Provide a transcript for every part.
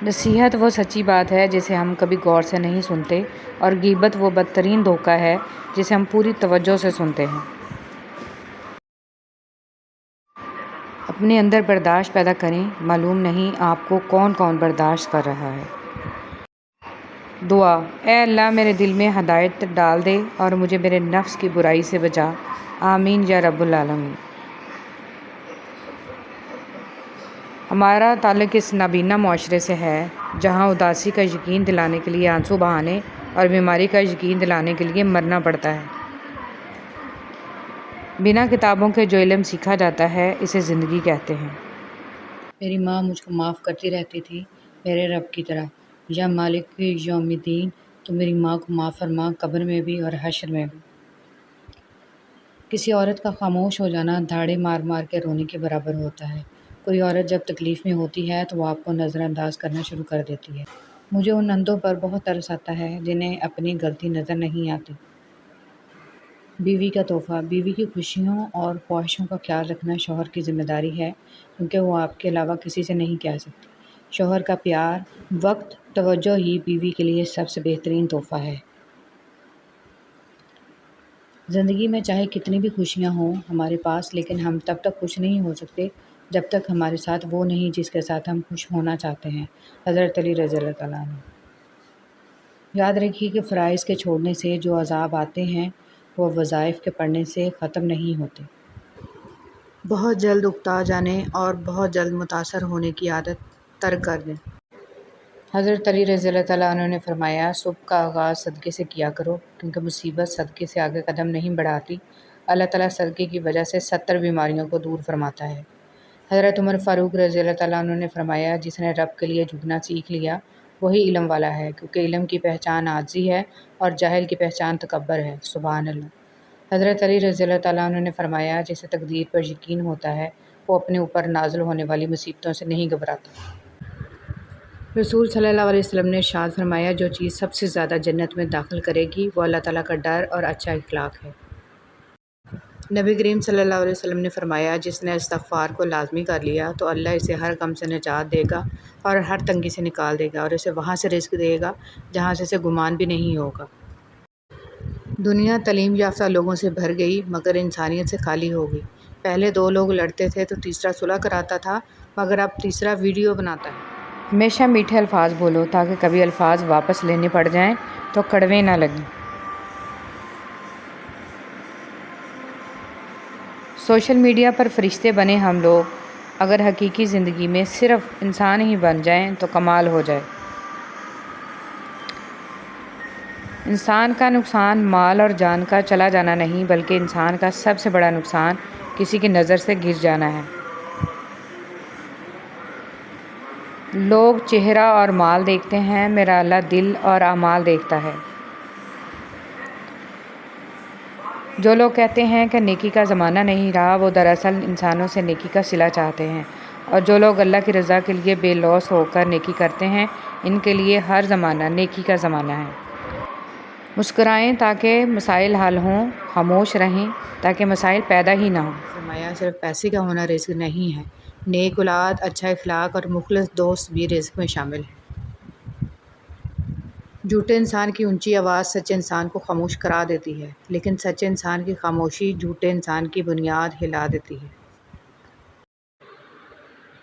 نصیحت وہ سچی بات ہے جسے ہم کبھی غور سے نہیں سنتے، اور غیبت وہ بدترین دھوکہ ہے جسے ہم پوری توجہ سے سنتے ہیں۔ اپنے اندر برداشت پیدا کریں، معلوم نہیں آپ کو کون کون برداشت کر رہا ہے۔ دعا: اے اللہ میرے دل میں ہدایت ڈال دے اور مجھے میرے نفس کی برائی سے بچا، آمین یا رب العالمین۔ ہمارا تعلق اس نابینا معاشرے سے ہے جہاں اداسی کا یقین دلانے کے لیے آنسو بہانے اور بیماری کا یقین دلانے کے لیے مرنا پڑتا ہے۔ بنا کتابوں کے جو علم سیکھا جاتا ہے اسے زندگی کہتے ہیں۔ میری ماں مجھ کو معاف کرتی رہتی تھی میرے رب کی طرح، یا مالک یوم الدین، تو میری ماں کو معاف فرما، قبر میں بھی اور حشر میں بھی۔ کسی عورت کا خاموش ہو جانا دھاڑے مار مار کے رونے کے برابر ہوتا ہے۔ کوئی عورت جب تکلیف میں ہوتی ہے تو وہ آپ کو نظر انداز کرنا شروع کر دیتی ہے۔ مجھے ان اندھوں پر بہت ترس آتا ہے جنہیں اپنی غلطی نظر نہیں آتی۔ بیوی کا تحفہ: بیوی کی خوشیوں اور خواہشوں کا خیال رکھنا شوہر کی ذمہ داری ہے، کیونکہ وہ آپ کے علاوہ کسی سے نہیں کہہ سکتی۔ شوہر کا پیار، وقت، توجہ ہی بیوی کے لیے سب سے بہترین تحفہ ہے۔ زندگی میں چاہے کتنی بھی خوشیاں ہوں ہمارے پاس، لیکن ہم تب تک خوش نہیں ہو سکتے جب تک ہمارے ساتھ وہ نہیں جس کے ساتھ ہم خوش ہونا چاہتے ہیں۔ حضرت علی رضی اللہ تعالیٰ عنہ۔ یاد رکھیے کہ فرائض کے چھوڑنے سے جو عذاب آتے ہیں وہ وظائف کے پڑھنے سے ختم نہیں ہوتے۔ بہت جلد اکتا جانے اور بہت جلد متاثر ہونے کی عادت ترک کر دیں۔ حضرت علی رضی اللہ تعالیٰ عنہ نے فرمایا، صبح کا آغاز صدقے سے کیا کرو، کیونکہ مصیبت صدقے سے آگے قدم نہیں بڑھاتی۔ اللہ تعالیٰ صدقے کی وجہ سے 70 بیماریوں کو دور فرماتا ہے۔ حضرت عمر فاروق رضی اللہ تعالیٰ عنہ نے فرمایا، جس نے رب کے لیے جھکنا سیکھ لیا وہی علم والا ہے، کیونکہ علم کی پہچان عاجزی ہے اور جاہل کی پہچان تکبر ہے۔ سبحان اللہ۔ حضرت علی رضی اللہ تعالیٰ عنہ نے فرمایا، جسے تقدیر پر یقین ہوتا ہے وہ اپنے اوپر نازل ہونے والی مصیبتوں سے نہیں گھبراتا۔ رسول صلی اللہ علیہ وسلم نے ارشاد فرمایا، جو چیز سب سے زیادہ جنت میں داخل کرے گی وہ اللہ تعالیٰ کا ڈر اور اچھا اخلاق ہے۔ نبی کریم صلی اللہ علیہ وسلم نے فرمایا، جس نے استغفار کو لازمی کر لیا تو اللہ اسے ہر غم سے نجات دے گا اور ہر تنگی سے نکال دے گا، اور اسے وہاں سے رزق دے گا جہاں سے اسے گمان بھی نہیں ہوگا۔ دنیا تعلیم یافتہ لوگوں سے بھر گئی مگر انسانیت سے خالی ہو گئی۔ پہلے 2 لوگ لڑتے تھے تو تیسرا صلح کراتا تھا، مگر اب تیسرا ویڈیو بناتا ہے۔ ہمیشہ میٹھے الفاظ بولو تاکہ کبھی الفاظ واپس لینے پڑ جائیں تو کڑوے نہ لگیں۔ سوشل میڈیا پر فرشتے بنے ہم لوگ اگر حقیقی زندگی میں صرف انسان ہی بن جائیں تو کمال ہو جائے۔ انسان کا نقصان مال اور جان کا چلا جانا نہیں، بلکہ انسان کا سب سے بڑا نقصان کسی کی نظر سے گر جانا ہے۔ لوگ چہرہ اور مال دیکھتے ہیں، میرا اللہ دل اور اعمال دیکھتا ہے۔ جو لوگ کہتے ہیں کہ نیکی کا زمانہ نہیں رہا، وہ دراصل انسانوں سے نیکی کا صلہ چاہتے ہیں، اور جو لوگ اللہ کی رضا کے لیے بے لوث ہو کر نیکی کرتے ہیں ان کے لیے ہر زمانہ نیکی کا زمانہ ہے۔ مسکرائیں تاکہ مسائل حل ہوں، خاموش رہیں تاکہ مسائل پیدا ہی نہ ہوں۔ فرمایا، صرف پیسے کا ہونا رزق نہیں ہے، نیک اولاد، اچھا اخلاق اور مخلص دوست بھی رزق میں شامل ہیں۔ جھوٹے انسان کی اونچی آواز سچے انسان کو خاموش کرا دیتی ہے، لیکن سچے انسان کی خاموشی جھوٹے انسان کی بنیاد ہلا دیتی ہے۔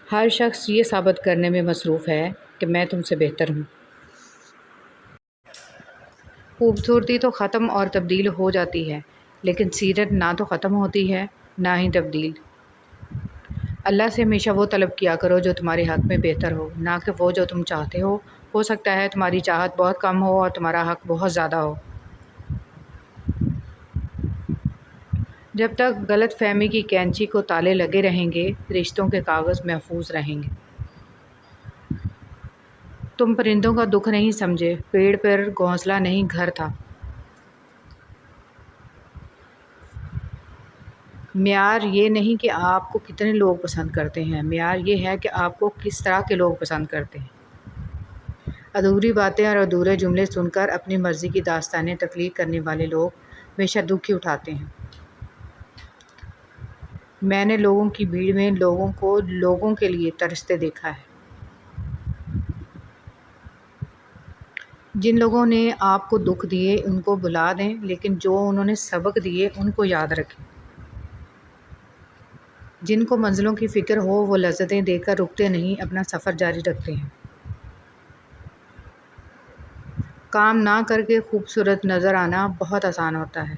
ہر شخص یہ ثابت کرنے میں مصروف ہے کہ میں تم سے بہتر ہوں۔ خوبصورتی تو ختم اور تبدیل ہو جاتی ہے، لیکن سیرت نہ تو ختم ہوتی ہے نہ ہی تبدیل۔ اللہ سے ہمیشہ وہ طلب کیا کرو جو تمہارے حق میں بہتر ہو، نہ کہ وہ جو تم چاہتے ہو۔ ہو سکتا ہے تمہاری چاہت بہت کم ہو اور تمہارا حق بہت زیادہ ہو۔ جب تک غلط فہمی کی کینچی کو تالے لگے رہیں گے، رشتوں کے کاغذ محفوظ رہیں گے۔ تم پرندوں کا دکھ نہیں سمجھے، پیڑ پر گھونسلہ نہیں گھر تھا۔ معیار یہ نہیں کہ آپ کو کتنے لوگ پسند کرتے ہیں، معیار یہ ہے کہ آپ کو کس طرح کے لوگ پسند کرتے ہیں۔ ادھوری باتیں اور ادھورے جملے سن کر اپنی مرضی کی داستانیں تخلیق کرنے والے لوگ ہمیشہ دکھ ہی اٹھاتے ہیں۔ میں نے لوگوں کی بھیڑ میں لوگوں کو لوگوں کے لیے ترستے دیکھا ہے۔ جن لوگوں نے آپ کو دکھ دیے ان کو بھلا دیں، لیکن جو انہوں نے سبق دیے ان کو یاد رکھیں۔ جن کو منزلوں کی فکر ہو وہ لذتیں دے کر رکتے نہیں، اپنا سفر جاری رکھتے ہیں۔ کام نہ کر کے خوبصورت نظر آنا بہت آسان ہوتا ہے۔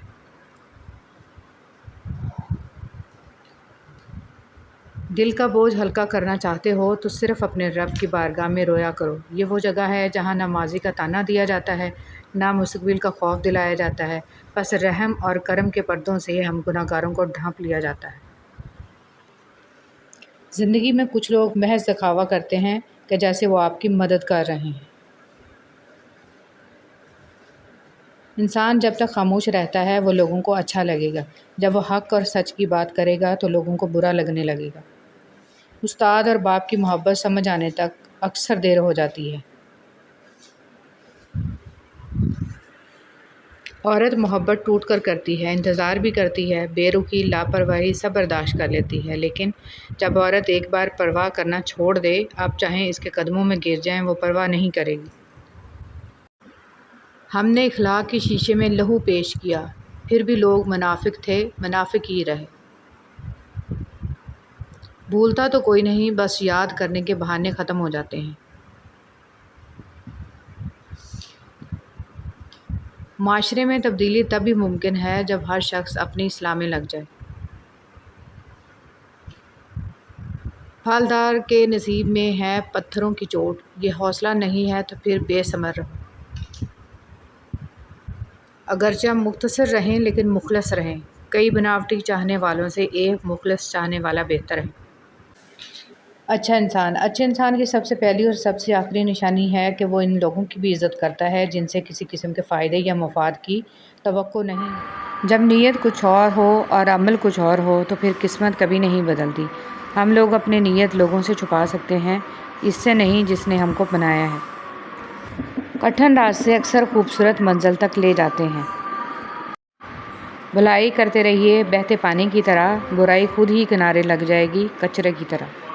دل کا بوجھ ہلکا کرنا چاہتے ہو تو صرف اپنے رب کی بارگاہ میں رویا کرو۔ یہ وہ جگہ ہے جہاں نہ ماضی کا طعنہ دیا جاتا ہے، نہ مستقبل کا خوف دلایا جاتا ہے، بس رحم اور کرم کے پردوں سے ہم گناہگاروں کو ڈھانپ لیا جاتا ہے۔ زندگی میں کچھ لوگ محض دکھاوا کرتے ہیں کہ جیسے وہ آپ کی مدد کر رہے ہیں۔ انسان جب تک خاموش رہتا ہے وہ لوگوں کو اچھا لگے گا، جب وہ حق اور سچ کی بات کرے گا تو لوگوں کو برا لگنے لگے گا۔ استاد اور باپ کی محبت سمجھ آنے تک اکثر دیر ہو جاتی ہے۔ عورت محبت ٹوٹ کر کرتی ہے، انتظار بھی کرتی ہے، بے رخی، لاپرواہی سب برداشت کر لیتی ہے، لیکن جب عورت ایک بار پرواہ کرنا چھوڑ دے، آپ چاہیں اس کے قدموں میں گر جائیں، وہ پرواہ نہیں کرے گی۔ ہم نے اخلاق کے شیشے میں لہو پیش کیا، پھر بھی لوگ منافق تھے، منافق ہی رہے۔ بھولتا تو کوئی نہیں، بس یاد کرنے کے بہانے ختم ہو جاتے ہیں۔ معاشرے میں تبدیلی تب بھی ممکن ہے جب ہر شخص اپنی اصلاح میں لگ جائے۔ پھلدار کے نصیب میں ہے پتھروں کی چوٹ، یہ حوصلہ نہیں ہے تو پھر بے ثمر رہو۔ اگرچہ مختصر رہیں لیکن مخلص رہیں، کئی بناوٹی چاہنے والوں سے ایک مخلص چاہنے والا بہتر ہے۔ اچھے انسان کی سب سے پہلی اور سب سے آخری نشانی ہے کہ وہ ان لوگوں کی بھی عزت کرتا ہے جن سے کسی قسم کے فائدے یا مفاد کی توقع نہیں۔ جب نیت کچھ اور ہو اور عمل کچھ اور ہو تو پھر قسمت کبھی نہیں بدلتی۔ ہم لوگ اپنی نیت لوگوں سے چھپا سکتے ہیں، اس سے نہیں جس نے ہم کو بنایا ہے۔ کٹھن راستے اکثر خوبصورت منزل تک لے جاتے ہیں۔ بھلائی کرتے رہیے بہتے پانی کی طرح، برائی خود ہی کنارے لگ جائے گی کچرے کی طرح۔